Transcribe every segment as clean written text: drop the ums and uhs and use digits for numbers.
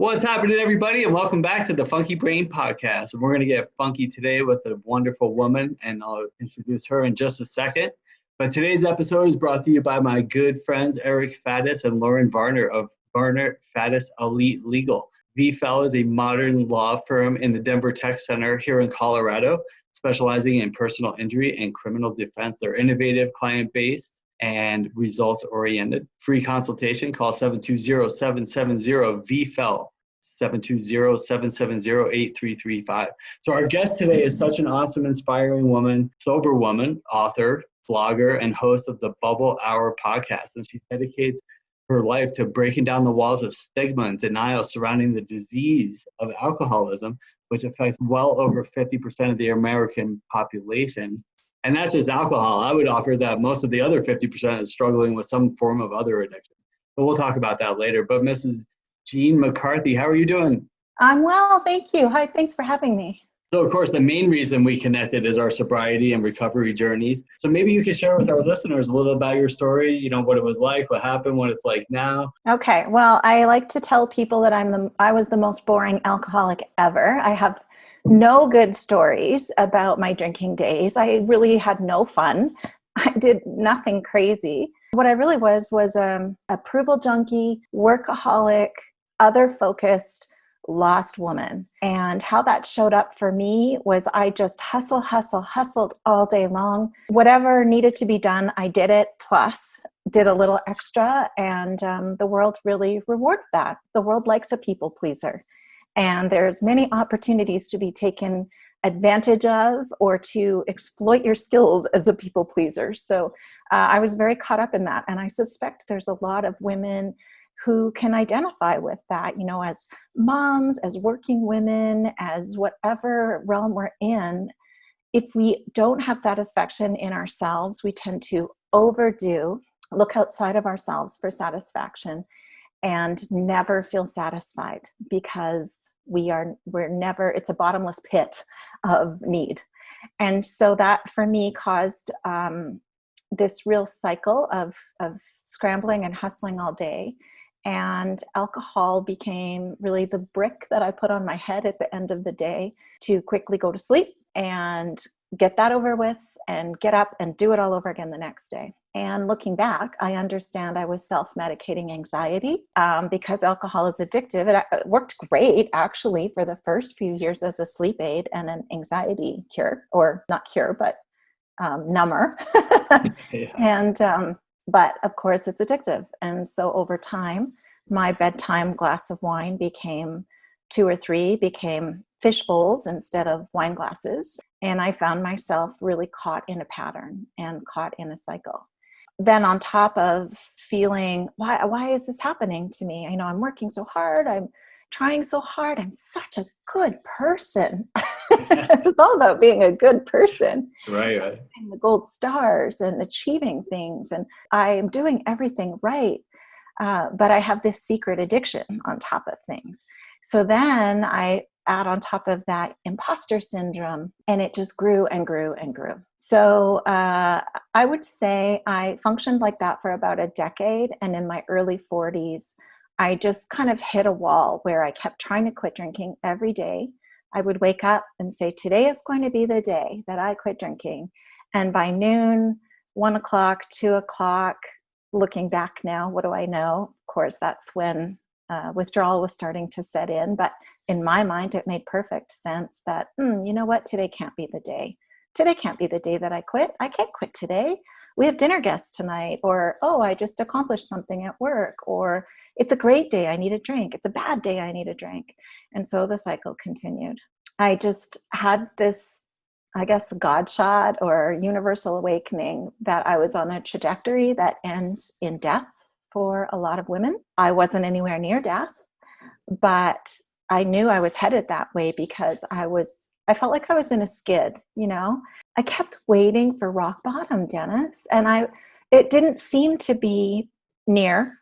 What's happening, everybody, and welcome back to the Funky Brain Podcast. And we're going to get funky today with a wonderful woman, and I'll introduce her in just a second. But today's episode is brought to you by my good friends Eric Faddis and Lauren Varner of Varner Faddis Elite Legal. VFL is a modern law firm in the Denver Tech Center here in Colorado, specializing in personal injury and criminal defense. They're innovative, client-based, and results-oriented. Free consultation, call 720-770-VFL, 720-770-8335. So our guest today is such an awesome, inspiring woman, sober woman, author, blogger, and host of the Bubble Hour podcast. And she dedicates her life to breaking down the walls of stigma and denial surrounding the disease of alcoholism, which affects well over 50% of the American population. And that's just alcohol. I would offer that most of the other 50% is struggling with some form of other addiction. But we'll talk about that later. But Mrs. Jean McCarthy, how are you doing? I'm well, thank you. Hi, thanks for having me. So, of course, the main reason we connected is our sobriety and recovery journeys. So maybe you could share with our listeners a little about your story, you know, what it was like, what happened, what it's like now. Okay, well, I like to tell people that I was the most boring alcoholic ever. I have no good stories about my drinking days. I really had no fun. I did nothing crazy. What I really was approval junkie, workaholic, other-focused, lost woman. And how that showed up for me was I just hustled all day long. Whatever needed to be done, I did it, plus did a little extra, and the world really rewarded that. The world likes a people pleaser. And there's many opportunities to be taken advantage of or to exploit your skills as a people pleaser. So I was very caught up in that. And I suspect there's a lot of women who can identify with that, you know, as moms, as working women, as whatever realm we're in. If we don't have satisfaction in ourselves, we tend to overdo, look outside of ourselves for satisfaction, and never feel satisfied because we're never, it's a bottomless pit of need. And so that for me caused this real cycle of scrambling and hustling all day. And alcohol became really the brick that I put on my head at the end of the day to quickly go to sleep and get that over with and get up and do it all over again the next day. And looking back, I understand I was self-medicating anxiety because alcohol is addictive. It worked great, actually, for the first few years as a sleep aid and an anxiety cure, or not cure, but number. Yeah. But of course, it's addictive. And so over time, my bedtime glass of wine became 2 or 3, became fish bowls instead of wine glasses. And I found myself really caught in a pattern and caught in a cycle. Then on top of feeling, why is this happening to me? I know I'm working so hard. I'm trying so hard. I'm such a good person. It's all about being a good person. Right. And the gold stars and achieving things. And I'm doing everything right. But I have this secret addiction on top of things. So then I add on top of that imposter syndrome, and it just grew and grew and grew. So I would say I functioned like that for about a decade. And in my early 40s, I just kind of hit a wall where I kept trying to quit drinking every day. I would wake up and say, today is going to be the day that I quit drinking. And by noon, 1 o'clock, 2 o'clock, looking back now, what do I know? Of course, that's when withdrawal was starting to set in. But in my mind, it made perfect sense that, you know what, today can't be the day. Today can't be the day that I quit. I can't quit today. We have dinner guests tonight. Or, oh, I just accomplished something at work. Or it's a great day, I need a drink. It's a bad day, I need a drink. And so the cycle continued. I just had this, I guess, God shot or universal awakening that I was on a trajectory that ends in death for a lot of women. I wasn't anywhere near death, but I knew I was headed that way because I felt like I was in a skid, you know? I kept waiting for rock bottom, Dennis, and it didn't seem to be near.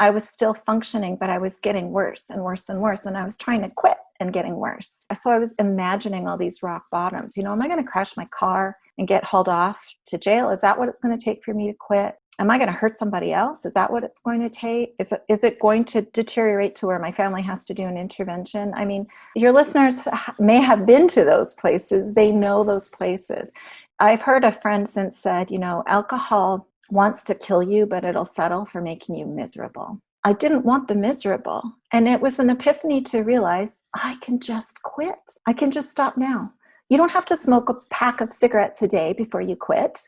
I was still functioning, but I was getting worse and worse and worse. And I was trying to quit and getting worse. So I was imagining all these rock bottoms. You know, am I going to crash my car and get hauled off to jail? Is that what it's going to take for me to quit? Am I going to hurt somebody else? Is that what it's going to take? Is it going to deteriorate to where my family has to do an intervention? I mean, your listeners may have been to those places. They know those places. I've heard a friend since said, alcohol wants to kill you, but it'll settle for making you miserable. I didn't want the miserable. And it was an epiphany to realize I can just quit. I can just stop now. You don't have to smoke a pack of cigarettes a day before you quit.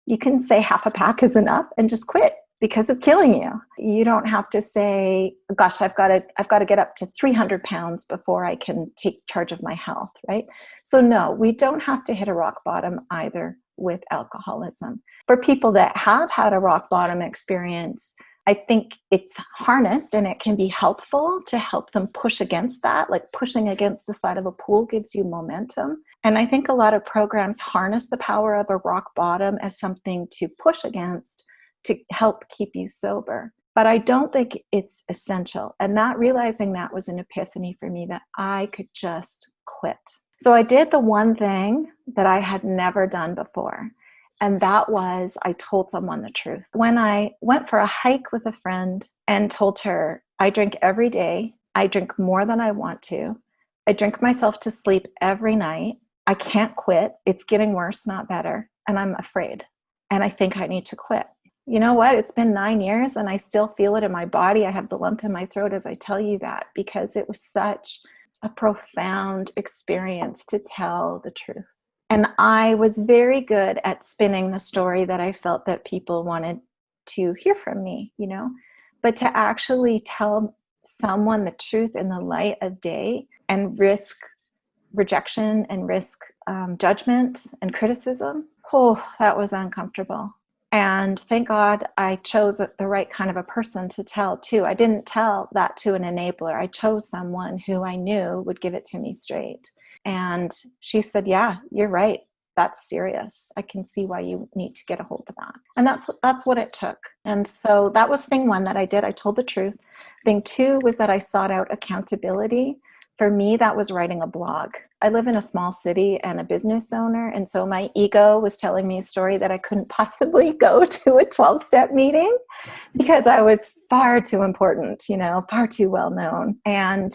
You can say half a pack is enough and just quit because it's killing you. You don't have to say, gosh, I've got to get up to 300 pounds before I can take charge of my health, right? So no, we don't have to hit a rock bottom either with alcoholism. For people that have had a rock bottom experience, I think it's harnessed and it can be helpful to help them push against that, like pushing against the side of a pool gives you momentum. And I think a lot of programs harness the power of a rock bottom as something to push against to help keep you sober. But I don't think it's essential. And that realizing that was an epiphany for me, that I could just quit. So I did the one thing that I had never done before. And that was, I told someone the truth. When I went for a hike with a friend and told her, I drink every day. I drink more than I want to. I drink myself to sleep every night. I can't quit. It's getting worse, not better. And I'm afraid. And I think I need to quit. You know what? It's been 9 years and I still feel it in my body. I have the lump in my throat as I tell you that, because it was such a profound experience to tell the truth. And I was very good at spinning the story that I felt that people wanted to hear from me, but to actually tell someone the truth in the light of day and risk rejection and risk judgment and criticism, that was uncomfortable. And thank God I chose the right kind of a person to tell too. I didn't tell that to an enabler. I chose someone who I knew would give it to me straight. And she said, yeah, you're right. That's serious. I can see why you need to get a hold of that. And that's what it took. And so that was thing one that I did. I told the truth. Thing two was that I sought out accountability. For me, that was writing a blog. I live in a small city and a business owner. And so my ego was telling me a story that I couldn't possibly go to a 12-step meeting because I was far too important, far too well known. And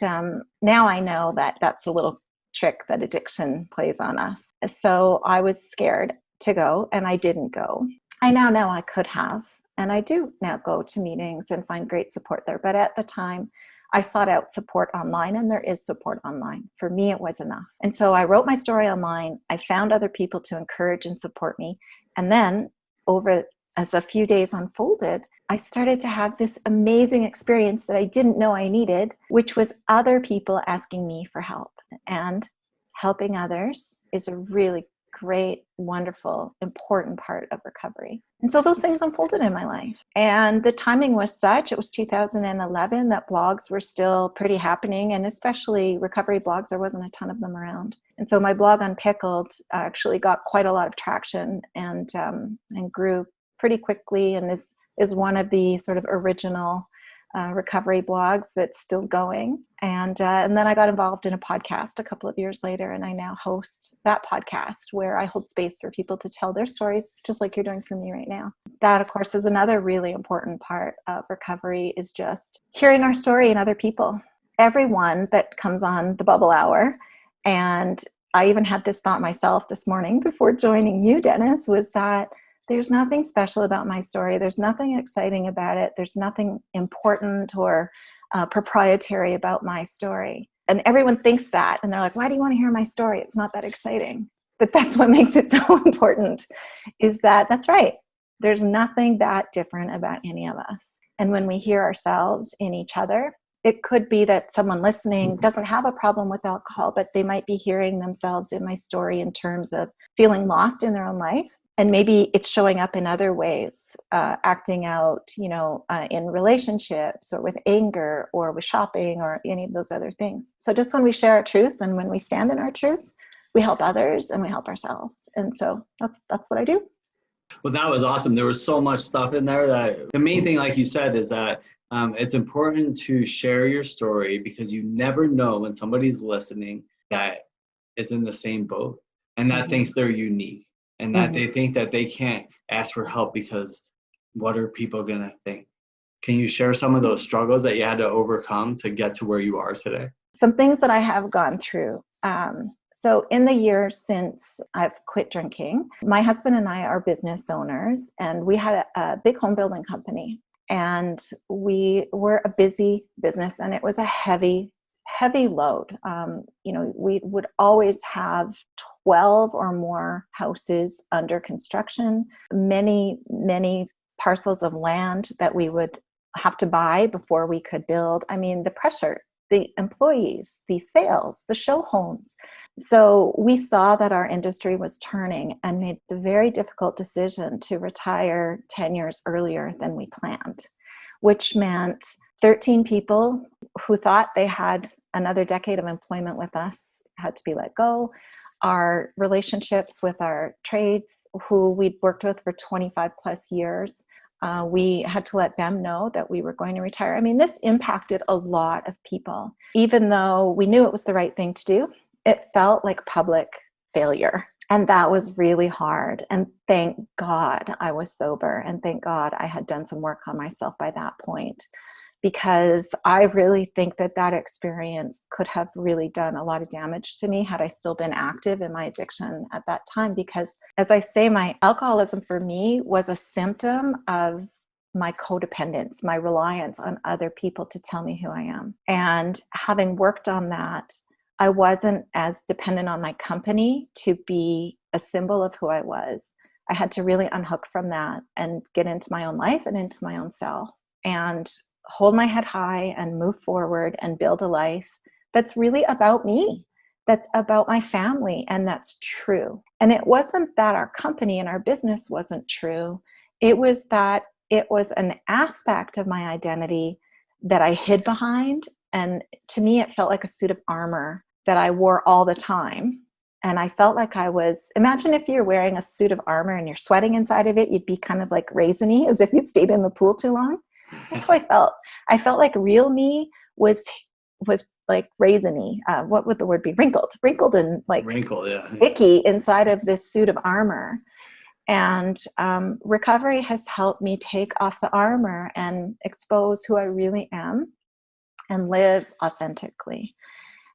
now I know that that's a little trick that addiction plays on us. So I was scared to go and I didn't go. I now know I could have, and I do now go to meetings and find great support there. But at the time, I sought out support online, and there is support online. For me, it was enough. And so I wrote my story online. I found other people to encourage and support me. And then as a few days unfolded, I started to have this amazing experience that I didn't know I needed, which was other people asking me for help. And helping others is a really great, wonderful, important part of recovery. And so those things unfolded in my life. And the timing was such, it was 2011, that blogs were still pretty happening, and especially recovery blogs, there wasn't a ton of them around. And so my blog UnPickled actually got quite a lot of traction and grew pretty quickly, and is one of the sort of original recovery blogs that's still going. And then I got involved in a podcast a couple of years later, and I now host that podcast where I hold space for people to tell their stories, just like you're doing for me right now. That, of course, is another really important part of recovery, is just hearing our story in other people. Everyone that comes on the Bubble Hour, and I even had this thought myself this morning before joining you, Dennis, was that there's nothing special about my story. There's nothing exciting about it. There's nothing important or proprietary about my story. And everyone thinks that. And they're like, why do you want to hear my story? It's not that exciting. But that's what makes it so important, is that that's right. There's nothing that different about any of us. And when we hear ourselves in each other, it could be that someone listening doesn't have a problem with alcohol, but they might be hearing themselves in my story in terms of feeling lost in their own life. And maybe it's showing up in other ways, acting out, in relationships or with anger or with shopping or any of those other things. So just when we share our truth and when we stand in our truth, we help others and we help ourselves. And so that's what I do. Well, that was awesome. There was so much stuff in there that the main thing, like you said, is that it's important to share your story, because you never know when somebody's listening that is in the same boat and that thinks they're unique, and that they think that they can't ask for help because what are people going to think? Can you share some of those struggles that you had to overcome to get to where you are today? Some things that I have gone through. So in the years since I've quit drinking, my husband and I are business owners, and we had a big home building company, and we were a busy business, and it was a heavy load. We would always have 12 or more houses under construction, many parcels of land that we would have to buy before we could build. I mean, the pressure, the employees, the sales, the show homes. So we saw that our industry was turning and made the very difficult decision to retire 10 years earlier than we planned, which meant 13 people who thought they had another decade of employment with us had to be let go. Our relationships with our trades, who we'd worked with for 25 plus years, we had to let them know that we were going to retire. I mean, this impacted a lot of people. Even though we knew it was the right thing to do, it felt like public failure. And that was really hard. And thank God I was sober. And thank God I had done some work on myself by that point. Because I really think that experience could have really done a lot of damage to me had I still been active in my addiction at that time. Because as I say, my alcoholism for me was a symptom of my codependence, my reliance on other people to tell me who I am. And having worked on that, I wasn't as dependent on my company to be a symbol of who I was. I had to really unhook from that and get into my own life and into my own self and hold my head high and move forward and build a life that's really about me, that's about my family, and that's true. And it wasn't that our company and our business wasn't true. It was that it was an aspect of my identity that I hid behind. And to me, it felt like a suit of armor that I wore all the time. And I felt like imagine if you're wearing a suit of armor and you're sweating inside of it, you'd be kind of like raisiny, as if you'd stayed in the pool too long. That's how I felt. I felt like real me was like raisiny. What would the word be? Wrinkled and like icky inside of this suit of armor. And recovery has helped me take off the armor and expose who I really am and live authentically.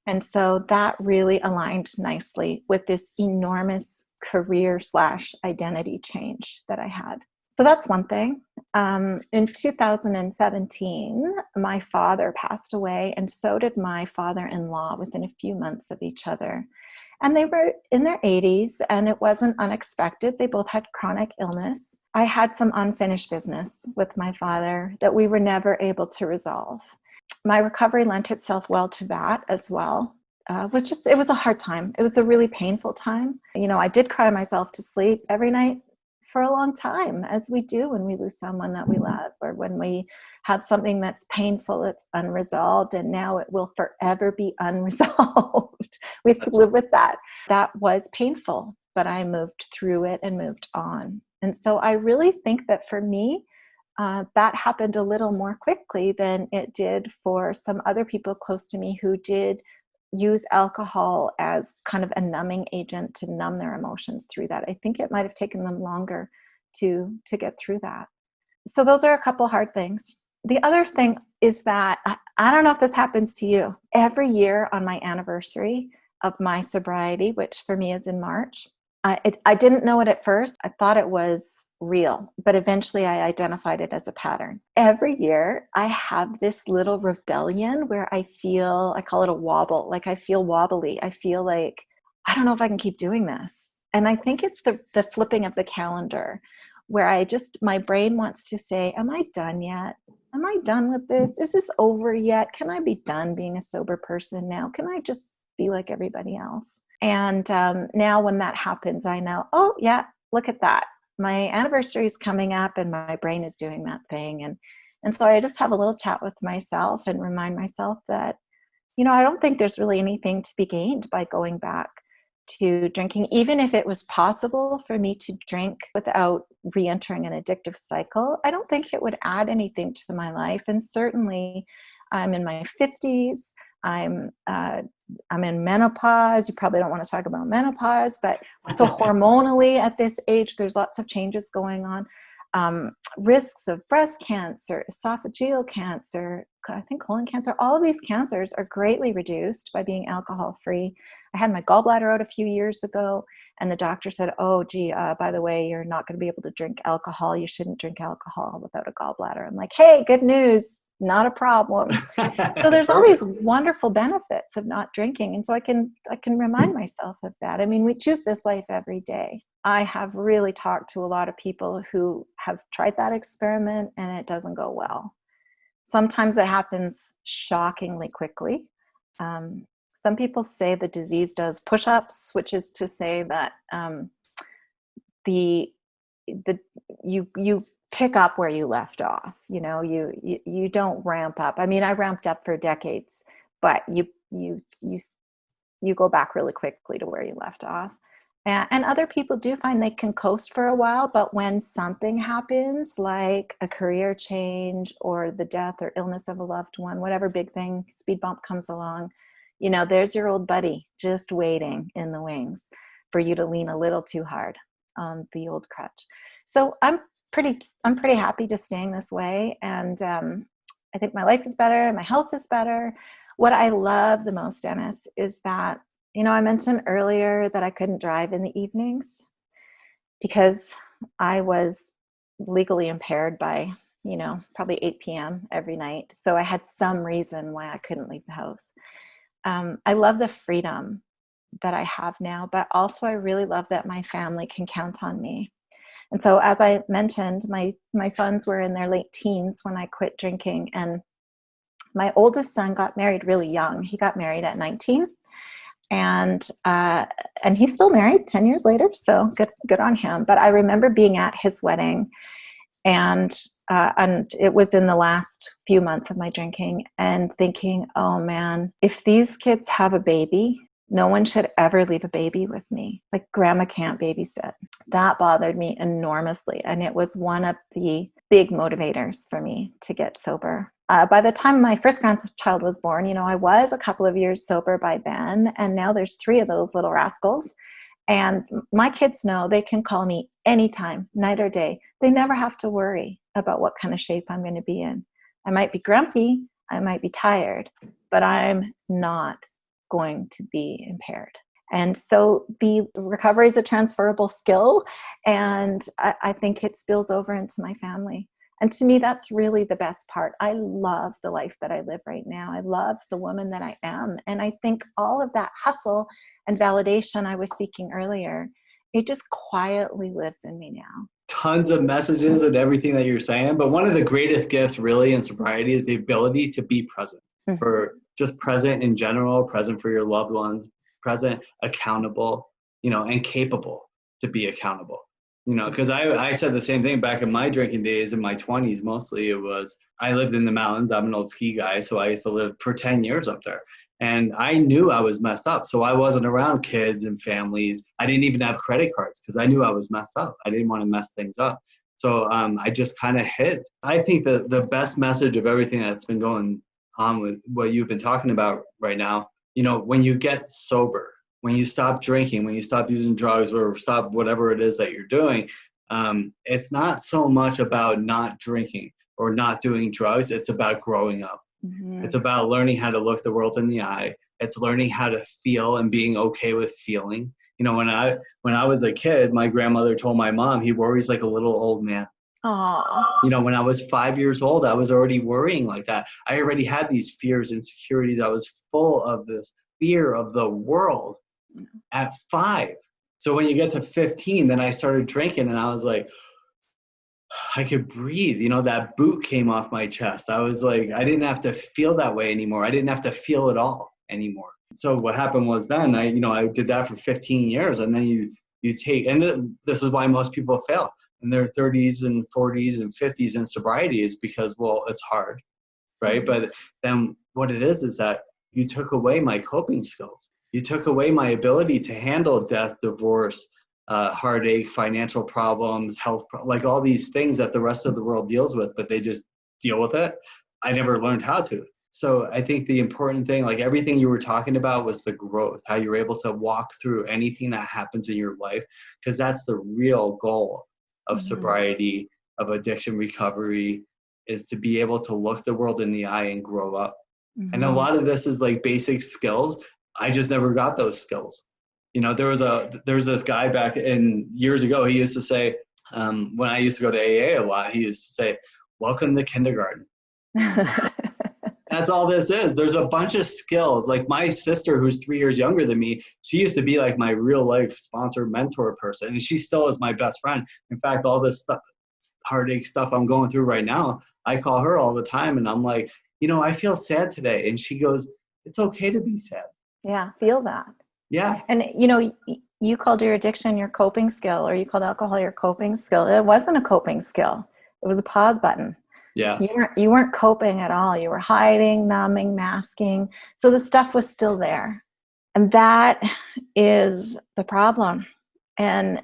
And so that really aligned nicely with this enormous career/identity change that I had. So that's one thing. In 2017, my father passed away, and so did my father-in-law within a few months of each other. And they were in their 80s, and it wasn't unexpected. They both had chronic illness. I had some unfinished business with my father that we were never able to resolve. My recovery lent itself well to that as well. It was a hard time. It was a really painful time. I did cry myself to sleep every night for a long time, as we do when we lose someone that we love, or when we have something that's painful, it's unresolved, and now it will forever be unresolved. We have to live with that. That was painful, but I moved through it and moved on. And so I really think that for me, that happened a little more quickly than it did for some other people close to me who did use alcohol as kind of a numbing agent to numb their emotions through that. I think it might have taken them longer to get through that. So those are a couple hard things. The other thing is that, I don't know if this happens to you, every year on my anniversary of my sobriety, which for me is in March, I didn't know it at first. I thought it was real, but eventually I identified it as a pattern. Every year I have this little rebellion where I call it a wobble. Like I feel wobbly. I feel like, I don't know if I can keep doing this. And I think it's the flipping of the calendar where my brain wants to say, am I done yet? Am I done with this? Is this over yet? Can I be done being a sober person now? Can I just be like everybody else? And now when that happens, I know, oh yeah, look at that. My anniversary is coming up and my brain is doing that thing. And so I just have a little chat with myself and remind myself that, I don't think there's really anything to be gained by going back to drinking. Even if it was possible for me to drink without re-entering an addictive cycle, I don't think it would add anything to my life. And certainly I'm in my 50s. I'm in menopause. You probably don't want to talk about menopause, but so hormonally at this age, there's lots of changes going on. risks of breast cancer, esophageal cancer, I think colon cancer, all of these cancers are greatly reduced by being alcohol-free. I had my gallbladder out a few years ago, and the doctor said, oh, gee, by the way, you're not going to be able to drink alcohol. You shouldn't drink alcohol without a gallbladder. I'm like, hey, good news, not a problem. So there's all these wonderful benefits of not drinking. And so I can remind myself of that. I mean, we choose this life every day. I have really talked to a lot of people who have tried that experiment and it doesn't go well. Sometimes it happens shockingly quickly. Some people say the disease does push-ups, which is to say that you pick up where you left off. You know, you don't ramp up. I mean, I ramped up for decades, but you go back really quickly to where you left off. And other people do find they can coast for a while, but when something happens, like a career change or the death or illness of a loved one, whatever big thing, speed bump comes along, you know, there's your old buddy just waiting in the wings for you to lean a little too hard on the old crutch. So I'm pretty happy just staying this way. And I think my life is better, my health is better. What I love the most, Dennis, is that, you know, I mentioned earlier that I couldn't drive in the evenings because I was legally impaired by, you know, probably 8 p.m. every night. So I had some reason why I couldn't leave the house. I love the freedom that I have now, but also I really love that my family can count on me. And so, as I mentioned, my sons were in their late teens when I quit drinking, and my oldest son got married really young. He got married at 19. And he's still married 10 years later, so good on him. But I remember being at his wedding, and it was in the last few months of my drinking, and thinking, oh man, if these kids have a baby, no one should ever leave a baby with me. Like, grandma can't babysit. That bothered me enormously, and it was one of the big motivators for me to get sober. By the time my first grandchild was born, you know, I was a couple of years sober by then, and now there's 3 of those little rascals. And my kids know they can call me anytime, night or day. They never have to worry about what kind of shape I'm going to be in. I might be grumpy, I might be tired, but I'm not going to be impaired. And so the recovery is a transferable skill, and I think it spills over into my family. And to me, that's really the best part. I love the life that I live right now. I love the woman that I am. And I think all of that hustle and validation I was seeking earlier, it just quietly lives in me now. Tons of messages and everything that you're saying. But one of the greatest gifts really in sobriety is the ability to be present. Mm-hmm. For just present in general, present for your loved ones, present, accountable, you know, and capable to be accountable. You know, because I said the same thing back in my drinking days in my 20s. Mostly it was, I lived in the mountains. I'm an old ski guy. So I used to live for 10 years up there. And I knew I was messed up. So I wasn't around kids and families. I didn't even have credit cards because I knew I was messed up. I didn't want to mess things up. So I just kind of hid. I think that the best message of everything that's been going on with what you've been talking about right now, you know, when you get sober, when you stop drinking, when you stop using drugs or stop whatever it is that you're doing, it's not so much about not drinking or not doing drugs. It's about growing up. Mm-hmm. It's about learning how to look the world in the eye. It's learning how to feel and being okay with feeling. You know, when I was a kid, my grandmother told my mom, he worries like a little old man. Aww. You know, when I was 5 years old, I was already worrying like that. I already had these fears, insecurities. I was full of this fear of the world at 5. So when you get to 15, then I started drinking, and I was like, I could breathe. You know, that boot came off my chest. I was like, I didn't have to feel that way anymore. I didn't have to feel it all anymore. So what happened was then I did that for 15 years, and then you take, and this is why most people fail in their 30s and 40s and 50s in sobriety, is because, well, it's hard, right? But then what it is that you took away my coping skills. You took away my ability to handle death, divorce, heartache, financial problems, health, like all these things that the rest of the world deals with, but they just deal with it. I never learned how to. So I think the important thing, like everything you were talking about, was the growth, how you're able to walk through anything that happens in your life, because that's the real goal of sobriety of addiction recovery is to be able to look the world in the eye and grow up. Mm-hmm. And a lot of this is like basic skills. I just never got those skills. You know, there was this guy back in years ago, he used to say, when I used to go to AA a lot, he used to say, welcome to kindergarten. That's all this is. There's a bunch of skills. Like my sister, who's 3 years younger than me, she used to be like my real life sponsor mentor person. And she still is my best friend. In fact, all this stuff, heartache stuff I'm going through right now, I call her all the time and I'm like, you know, I feel sad today. And she goes, it's okay to be sad. Yeah, feel that. Yeah. And, you know, you called your addiction your coping skill, or you called alcohol your coping skill. It wasn't a coping skill. It was a pause button. Yeah. You weren't coping at all. You were hiding, numbing, masking. So the stuff was still there. And that is the problem. And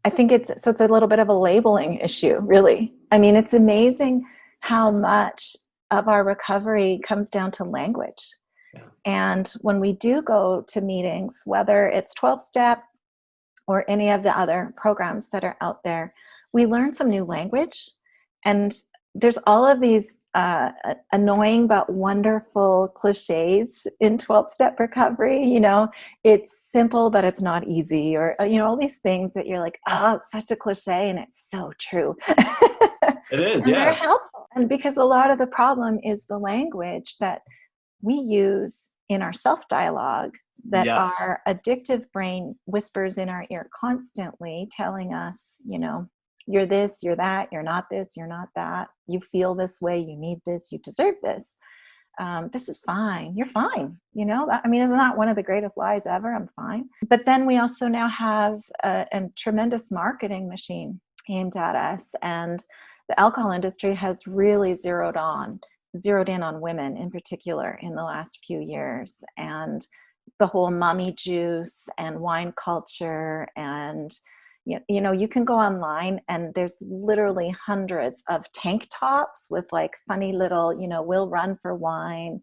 I think it's a little bit of a labeling issue, really. I mean, it's amazing how much of our recovery comes down to language. Yeah. And when we do go to meetings, whether it's 12-step or any of the other programs that are out there, we learn some new language. And there's all of these annoying but wonderful cliches in 12-step recovery. You know, it's simple, but it's not easy, or, you know, all these things that you're like, oh, it's such a cliche, and it's so true. It is, and yeah. They're helpful. And because a lot of the problem is the language that we use in our self-dialogue that Yes. our addictive brain whispers in our ear constantly, telling us, you know, you're this, you're that, you're not this, you're not that. You feel this way, you need this, you deserve this. This is fine. You're fine. You know, I mean, isn't that one of the greatest lies ever? I'm fine. But then we also now have a tremendous marketing machine aimed at us. And the alcohol industry has really zeroed in on women in particular in the last few years. And the whole mommy juice and wine culture, and you know, you can go online and there's literally hundreds of tank tops with like funny little, you know, we'll run for wine,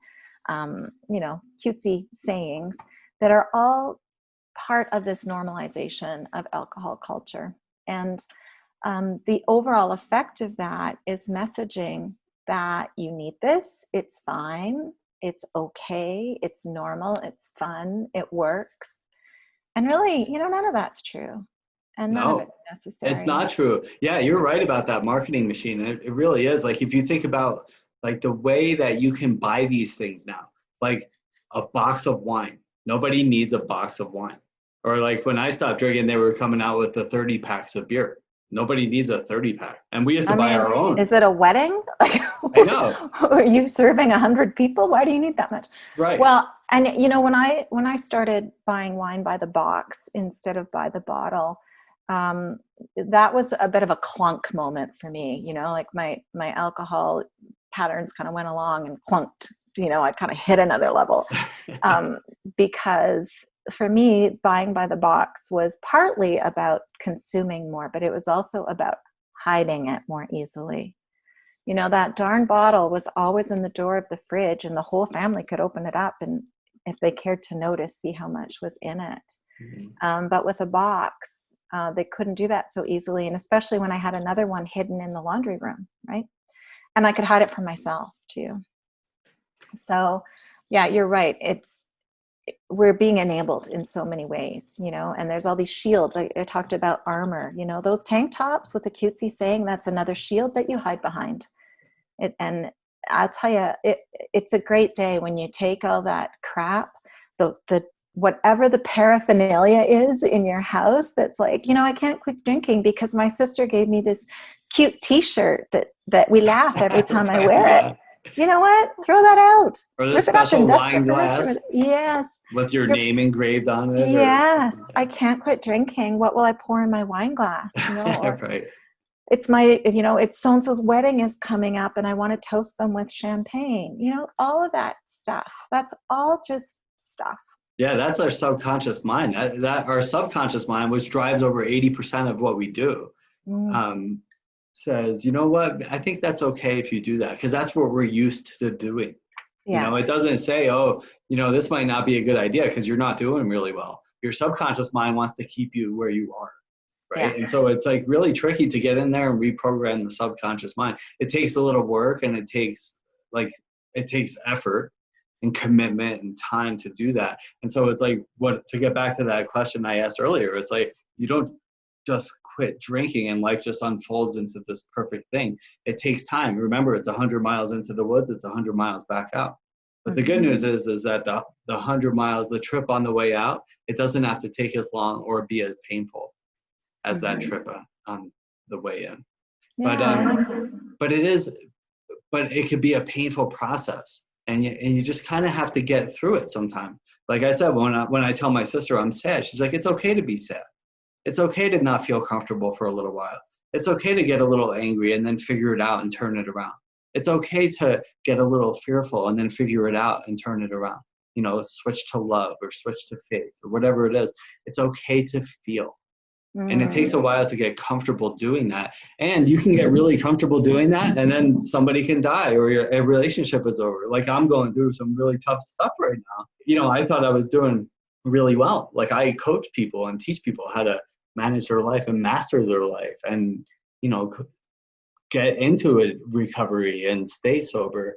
you know, cutesy sayings that are all part of this normalization of alcohol culture. And the overall effect of that is messaging that you need this, it's fine, it's okay, it's normal, it's fun, it works. And really, you know, none of that's true. And none of it's necessary. It's not true. Yeah, you're right about that marketing machine. It really is. Like if you think about like the way that you can buy these things now, like a box of wine. Nobody needs a box of wine. Or like when I stopped drinking, they were coming out with the 30 packs of beer. Nobody needs a 30 pack. And we used to buy our own. Is it a wedding? I know. Are you serving 100 people? Why do you need that much? Right. Well, and you know, when I started buying wine by the box instead of by the bottle, that was a bit of a clunk moment for me. You know, like my alcohol patterns kind of went along and clunked. You know, I kind of hit another level because for me, buying by the box was partly about consuming more, but it was also about hiding it more easily. You know, that darn bottle was always in the door of the fridge and the whole family could open it up and if they cared to notice, see how much was in it. Mm-hmm. But with a box, they couldn't do that so easily. And especially when I had another one hidden in the laundry room, right? And I could hide it from myself too. So yeah, you're right. We're being enabled in so many ways, you know, and there's all these shields. I talked about armor, you know, those tank tops with the cutesy saying, that's another shield that you hide behind it. And I'll tell you, it's a great day when you take all that crap, the whatever the paraphernalia is in your house that's like, you know, I can't quit drinking because my sister gave me this cute t-shirt that we laugh every time I wear it. You know what? Throw that out. Or the special wine glass. Yes. With your name engraved on it. Yes. I can't quit drinking. What will I pour in my wine glass? You know, or right. It's my, you know, it's so-and-so's wedding is coming up and I want to toast them with champagne. You know, all of that stuff. That's all just stuff. Yeah, that's our subconscious mind. That our subconscious mind, which drives over 80% of what we do, says, you know what, I think that's okay if you do that, because that's what we're used to doing. Yeah. You know, it doesn't say, oh, you know, this might not be a good idea because you're not doing really well. Your subconscious mind wants to keep you where you are, right? Yeah. And so it's like really tricky to get in there and reprogram the subconscious mind. It takes a little work, and it takes effort and commitment and time to do that. And so it's like, to get back to that question I asked earlier, it's like, you don't just quit drinking and life just unfolds into this perfect thing. It takes time. Remember, it's 100 miles into the woods, it's 100 miles back out. But the good news is that the 100 miles, the trip on the way out, it doesn't have to take as long or be as painful as that trip on the way in. Yeah. But it could be a painful process, and you just kind of have to get through it sometime. Like I said, when I tell my sister I'm sad, she's like, it's okay to be sad. It's okay to not feel comfortable for a little while. It's okay to get a little angry and then figure it out and turn it around. It's okay to get a little fearful and then figure it out and turn it around. Switch to love or switch to faith or whatever it is. It's okay to feel. And it takes a while to get comfortable doing that. And you can get really comfortable doing that, and then somebody can die or a relationship is over. Like, I'm going through some really tough stuff right now. I thought I was doing really well. Like, I coach people and teach people how to manage their life and master their life and, get into a recovery and stay sober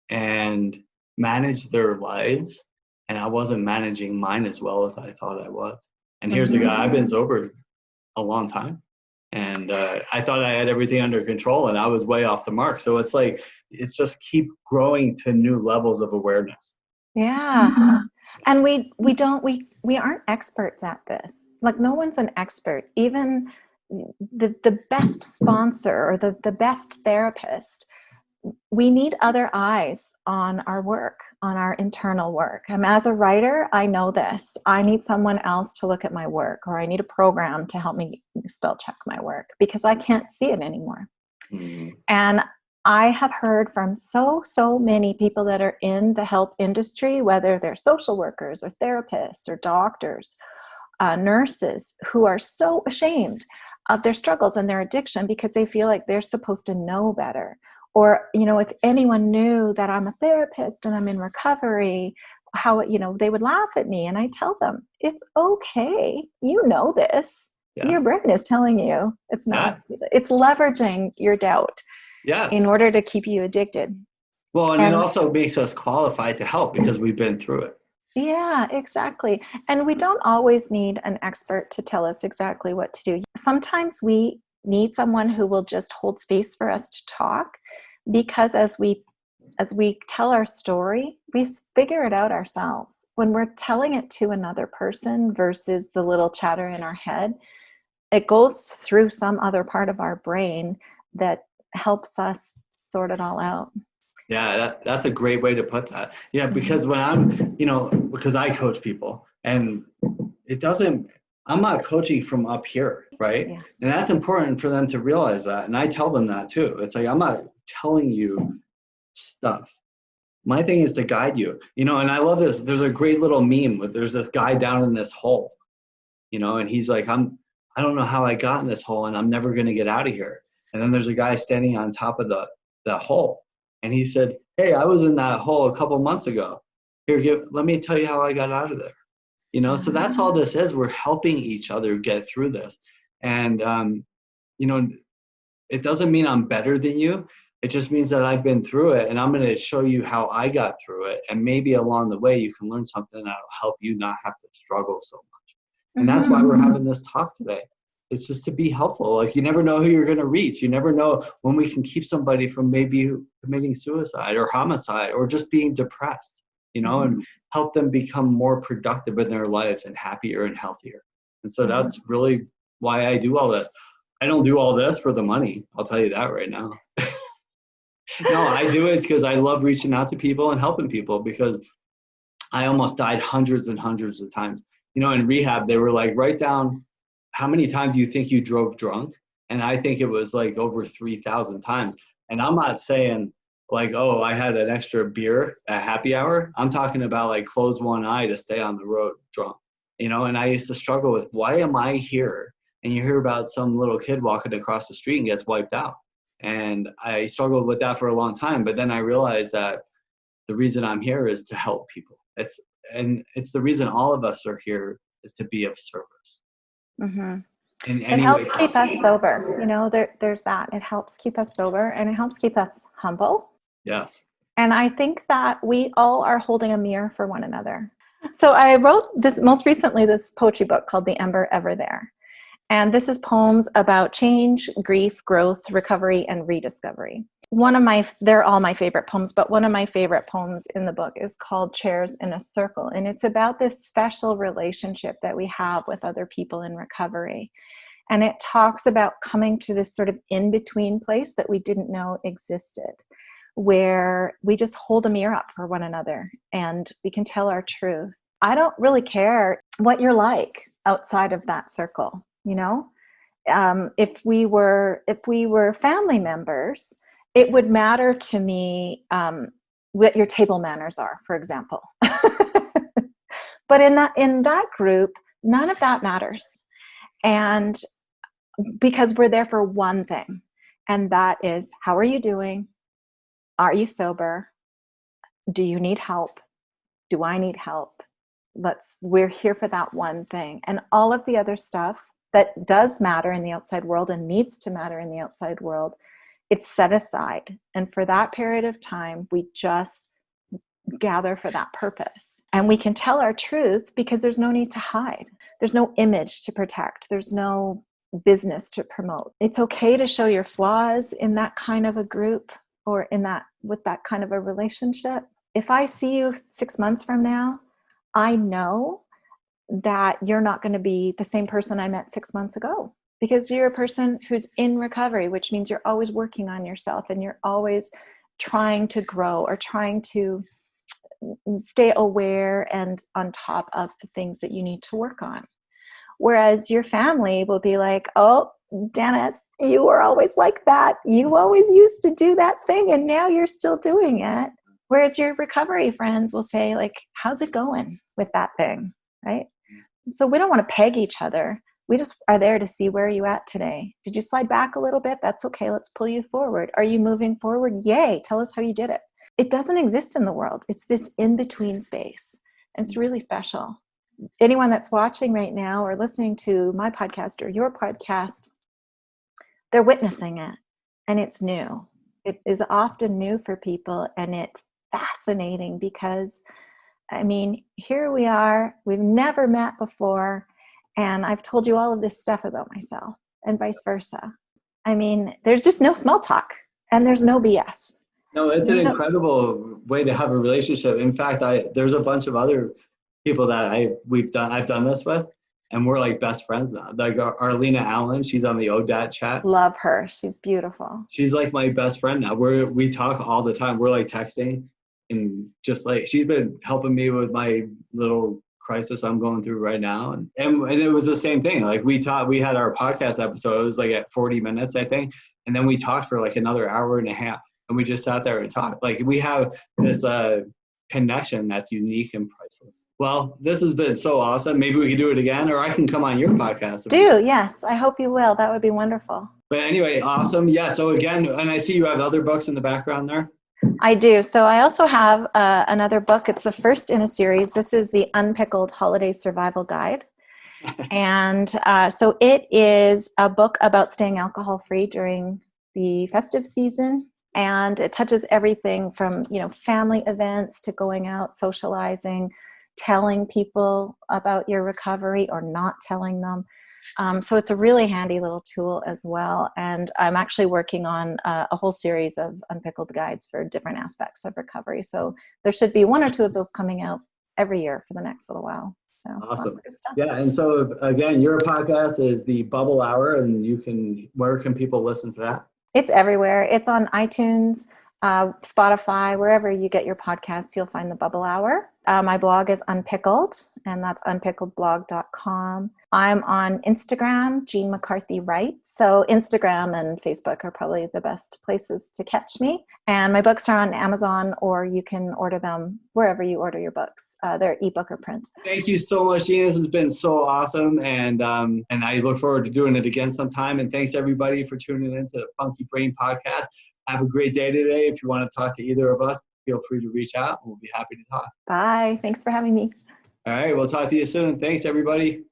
and manage their lives. And I wasn't managing mine as well as I thought I was. And here's a guy, I've been sober a long time, and I thought I had everything under control, and I was way off the mark. So it's like, it's just keep growing to new levels of awareness. Yeah. And we aren't experts at this. Like, no one's an expert. Even the best sponsor or the best therapist, we need other eyes on our work, on our internal work. As a writer, I know this. I need someone else to look at my work, or I need a program to help me spell check my work, because I can't see it anymore. And I have heard from so many people that are in the help industry, whether they're social workers or therapists or doctors, nurses, who are so ashamed of their struggles and their addiction because they feel like they're supposed to know better. Or, if anyone knew that I'm a therapist and I'm in recovery, how, they would laugh at me. And I tell them, it's okay. You know this. Yeah. Your brain is telling you it's not. Yeah. It's leveraging your doubt in order to keep you addicted. Well, and it also makes us qualified to help because we've been through it. Yeah, exactly. And we don't always need an expert to tell us exactly what to do. Sometimes we need someone who will just hold space for us to talk, because as we tell our story, we figure it out ourselves. When we're telling it to another person versus the little chatter in our head, it goes through some other part of our brain that helps us sort it all out. Yeah, that's a great way to put that. Yeah, because when because I coach people, and I'm not coaching from up here, right? Yeah. And that's important for them to realize that. And I tell them that too. It's like, I'm not telling you stuff. My thing is to guide you, and I love this. There's a great little meme there's this guy down in this hole, and he's like, I don't know how I got in this hole, and I'm never going to get out of here. And then there's a guy standing on top of the hole. And he said, hey, I was in that hole a couple months ago. Here, let me tell you how I got out of there. So that's all this is. We're helping each other get through this. And, it doesn't mean I'm better than you. It just means that I've been through it, and I'm going to show you how I got through it. And maybe along the way, you can learn something that'll help you not have to struggle so much. And that's why we're having this talk today. It's just to be helpful. Like, you never know who you're going to reach. You never know when we can keep somebody from maybe committing suicide or homicide or just being depressed, and help them become more productive in their lives and happier and healthier. And so that's really why I do all this. I don't do all this for the money. I'll tell you that right now. No, I do it because I love reaching out to people and helping people, because I almost died hundreds and hundreds of times. In rehab, they were like, write down how many times you think you drove drunk. And I think it was like over 3,000 times. And I'm not saying like, oh, I had an extra beer at happy hour. I'm talking about like close one eye to stay on the road drunk, and I used to struggle with, why am I here? And you hear about some little kid walking across the street and gets wiped out. And I struggled with that for a long time. But then I realized that the reason I'm here is to help people. It's the reason all of us are here, is to be of service. in It any way helps keep us sober. You know, there's that. It helps keep us sober, and it helps keep us humble. Yes. And I think that we all are holding a mirror for one another. So I wrote most recently this poetry book called The Ember Ever There. And this is poems about change, grief, growth, recovery, and rediscovery. They're all my favorite poems, but one of my favorite poems in the book is called Chairs in a Circle. And it's about this special relationship that we have with other people in recovery. And it talks about coming to this sort of in-between place that we didn't know existed, where we just hold a mirror up for one another and we can tell our truth. I don't really care what you're like outside of that circle, you know? If we were family members, it would matter to me what your table manners are, for example. But in that group, none of that matters. And because we're there for one thing, and that is, how are you doing? Are you sober? Do you need help? Do I need help? We're here for that one thing. And all of the other stuff that does matter in the outside world and needs to matter in the outside world, it's set aside. And for that period of time, we just gather for that purpose. And we can tell our truth because there's no need to hide. There's no image to protect. There's no business to promote. It's okay to show your flaws in that kind of a group or with that kind of a relationship. If I see you 6 months from now, I know that you're not going to be the same person I met 6 months ago, because you're a person who's in recovery, which means you're always working on yourself and you're always trying to grow or trying to stay aware and on top of the things that you need to work on. Whereas your family will be like, oh, Dennis, you were always like that. You always used to do that thing and now you're still doing it. Whereas your recovery friends will say, like, how's it going with that thing, right? So we don't want to peg each other. We just are there to see where you at today. Did you slide back a little bit? That's okay. Let's pull you forward. Are you moving forward? Yay. Tell us how you did it. It doesn't exist in the world. It's this in-between space. And it's really special. Anyone that's watching right now or listening to my podcast or your podcast, they're witnessing it. And it's new. It is often new for people. And it's fascinating because, I mean, here we are. We've never met before. And I've told you all of this stuff about myself and vice versa. I mean, there's just no small talk and there's no BS. No, it's an incredible way to have a relationship. In fact, there's a bunch of other people that I've done this with, and we're like best friends now. Like Arlena Allen, she's on the ODAT chat. Love her. She's beautiful. She's like my best friend now. We talk all the time. We're like texting, and just like she's been helping me with my little crisis I'm going through right now. And it was the same thing. Like we had our podcast episode. It was like at 40 minutes, I think. And then we talked for like another hour and a half. And we just sat there and talked. Like we have this connection that's unique and priceless. Well, this has been so awesome. Maybe we could do it again, or I can come on your podcast. Yes. I hope you will. That would be wonderful. But anyway, awesome. Yeah. So again, and I see you have other books in the background there. I do. So I also have another book. It's the first in a series. This is the UnPickled Holiday Survival Guide. And so it is a book about staying alcohol-free during the festive season. And it touches everything from, family events to going out, socializing, telling people about your recovery or not telling them. So it's a really handy little tool as well. And I'm actually working on a whole series of unpickled guides for different aspects of recovery. So there should be one or two of those coming out every year for the next little while. So awesome. Lots of good stuff. Yeah. And so again, your podcast is the Bubble Hour, and where can people listen to that? It's everywhere. It's on iTunes, Spotify, wherever you get your podcasts, you'll find the Bubble Hour. My blog is Unpickled, and that's unpickledblog.com. I'm on Instagram, Jean McCarthy Writes. So Instagram and Facebook are probably the best places to catch me. And my books are on Amazon, or you can order them wherever you order your books. They're ebook or print. Thank you so much, Jean. This has been so awesome. And I look forward to doing it again sometime. And thanks everybody for tuning in to the Funky Brain Podcast. Have a great day today. If you want to talk to either of us, feel free to reach out. We'll be happy to talk. Bye. Thanks for having me. All right. We'll talk to you soon. Thanks, everybody.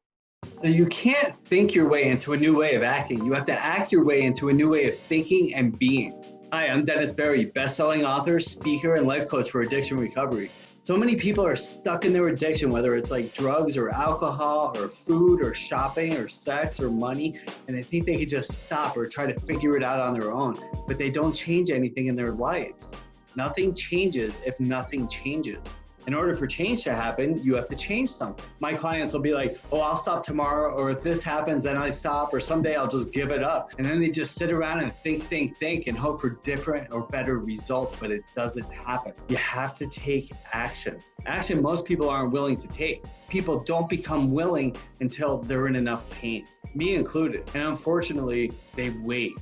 So you can't think your way into a new way of acting. You have to act your way into a new way of thinking and being. Hi, I'm Dennis Berry, best-selling author, speaker, and life coach for addiction recovery. So many people are stuck in their addiction, whether it's like drugs or alcohol or food or shopping or sex or money, and they think they could just stop or try to figure it out on their own, but they don't change anything in their lives. Nothing changes if nothing changes. In order for change to happen, you have to change something. My clients will be like, oh, I'll stop tomorrow, or if this happens, then I stop, or someday I'll just give it up. And then they just sit around and think, and hope for different or better results, but it doesn't happen. You have to take action. Action most people aren't willing to take. People don't become willing until they're in enough pain, me included. And unfortunately, they wait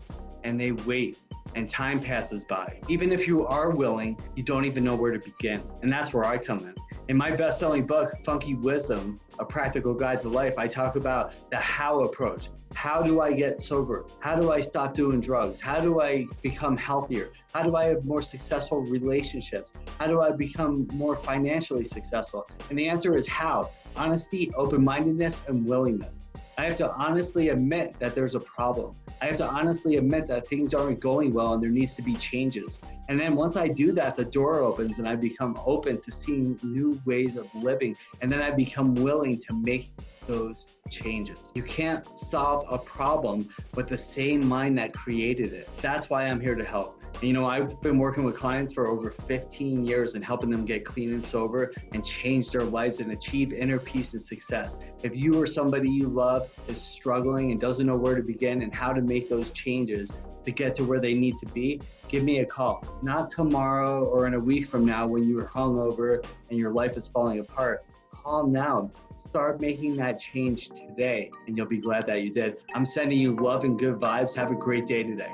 and they wait. And time passes by. Even if you are willing, you don't even know where to begin. And that's where I come in. In my best-selling book, Funky Wisdom, A Practical Guide to Life, I talk about the how approach. How do I get sober? How do I stop doing drugs? How do I become healthier? How do I have more successful relationships? How do I become more financially successful? And the answer is how. Honesty, open-mindedness, and willingness. I have to honestly admit that there's a problem. I have to honestly admit that things aren't going well and there needs to be changes. And then once I do that, the door opens and I become open to seeing new ways of living. And then I become willing to make those changes. You can't solve a problem with the same mind that created it. That's why I'm here to help. And, you know, I've been working with clients for over 15 years and helping them get clean and sober and change their lives and achieve inner peace and success. If you or somebody you love is struggling and doesn't know where to begin and how to make those changes to get to where they need to be, give me a call. Not tomorrow or in a week from now when you're hungover and your life is falling apart. Call now. Start making that change today and you'll be glad that you did. I'm sending you love and good vibes. Have a great day today.